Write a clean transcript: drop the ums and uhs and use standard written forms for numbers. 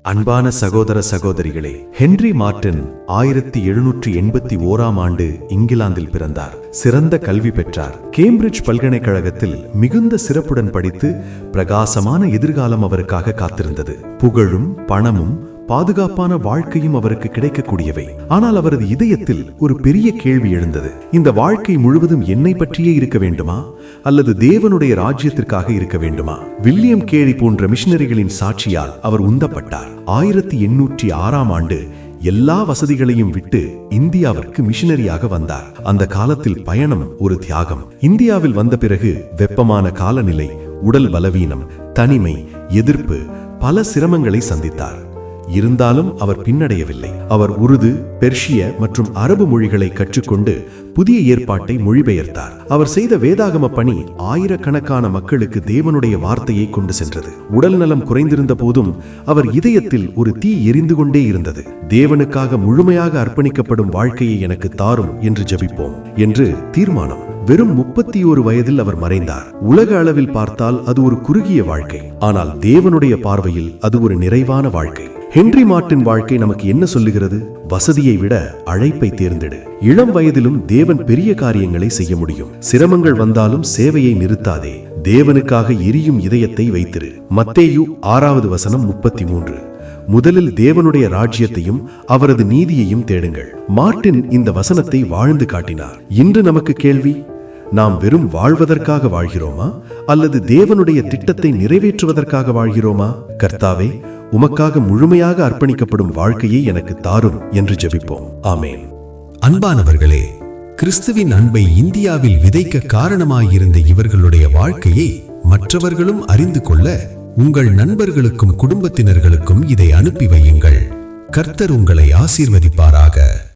அன்பான சகோதர சகோதரிகளே, ஹென்றி மார்ட்டின் 1781ஆம் ஆண்டு இங்கிலாந்தில் பிறந்தார். சிறந்த கல்வி பெற்றார். கேம்பிரிட்ஜ் பல்கலைக்கழகத்தில் மிகுந்த சிறப்புடன் படித்து பிரகாசமான எதிர்காலம் அவருக்காக காத்திருந்தது. புகழும் பணமும் பாதுகாப்பான வாழ்க்கையும் அவருக்கு கிடைக்கக்கூடியவை. ஆனால் அவரது இதயத்தில் ஒரு பெரிய கேள்வி எழுந்தது. இந்த வாழ்க்கை முழுவதும் என்னை பற்றியே இருக்க வேண்டுமா, அல்லது தேவனுடைய ராஜ்யத்திற்காக இருக்க வேண்டுமா? வில்லியம் கேரி போன்ற மிஷனரிகளின் சாட்சியால் அவர் உந்தப்பட்டார். 1806ஆம் ஆண்டு எல்லா வசதிகளையும் விட்டு இந்தியாவிற்கு மிஷனரியாக வந்தார். அந்த காலத்தில் பயணம் ஒரு தியாகம். இந்தியாவில் வந்த பிறகு வெப்பமான காலநிலை, உடல் பலவீனம், தனிமை, எதிர்ப்பு, பல சிரமங்களை சந்தித்தார். இருந்தாலும் அவர் பின்னடையவில்லை. அவர் உருது, பெர்ஷிய மற்றும் அரபு மொழிகளை கற்றுக்கொண்டு புதிய ஏற்பாட்டை மொழிபெயர்த்தார். அவர் செய்த வேதாகம பணி ஆயிரக்கணக்கான மக்களுக்கு தேவனுடைய வார்த்தையை கொண்டு சென்றது. உடல் நலம் குறைந்திருந்த போதும் அவர் இதயத்தில் ஒரு தீ எரிந்து கொண்டே இருந்தது. தேவனுக்காக முழுமையாக அர்ப்பணிக்கப்படும் வாழ்க்கையை எனக்கு தாரும் என்று ஜெபிப்போம் என்று தீர்மானம். வெறும் 31 வயதில் அவர் மறைந்தார். உலக அளவில் பார்த்தால் அது ஒரு குறுகிய வாழ்க்கை, ஆனால் தேவனுடைய பார்வையில் அது ஒரு நிறைவான வாழ்க்கை. ஹென்றி மார்ட்டின் வாழ்க்கை நமக்கு என்ன சொல்லுகிறது? வசதியை விட அழைப்பை தேர்ந்தெடு. இளம் வயதிலும் தேவன் பெரிய காரியங்களை செய்ய முடியும். சிரமங்கள் வந்தாலும் சேவையை நிறுத்தாதே. தேவனுக்காக எரியும் இதயத்தை வைத்திரு. மத்தேயு 6வது வசனம் 33. முதலில் தேவனுடைய ராஜ்யத்தையும் அவரது நீதியையும் தேடுங்கள். மார்ட்டின் இந்த வசனத்தை வாழ்ந்து காட்டினார். இன்று நமக்கு கேள்வி: நாம் வெறும் வாழ்வதற்காக வாழ்கிறோமா, அல்லது தேவனுடைய திட்டத்தை நிறைவேற்றுவதற்காக வாழ்கிறோமா? கர்த்தாவே, உமக்காக முழுமையாக அர்ப்பணிக்கப்படும் வாழ்க்கையை எனக்கு தாரும் என்று ஜெபிப்போம். ஆமேன். அன்பானவர்களே, கிறிஸ்துவின் அன்பை இந்தியாவில் விதைக்க காரணமாயிருந்த இவர்களுடைய வாழ்க்கையை மற்றவர்களும் அறிந்து கொள்ள உங்கள் நண்பர்களுக்கும் குடும்பத்தினர்களுக்கும் இதை அனுப்பி வையுங்கள். கர்த்தர் உங்களை ஆசீர்வதிப்பாராக.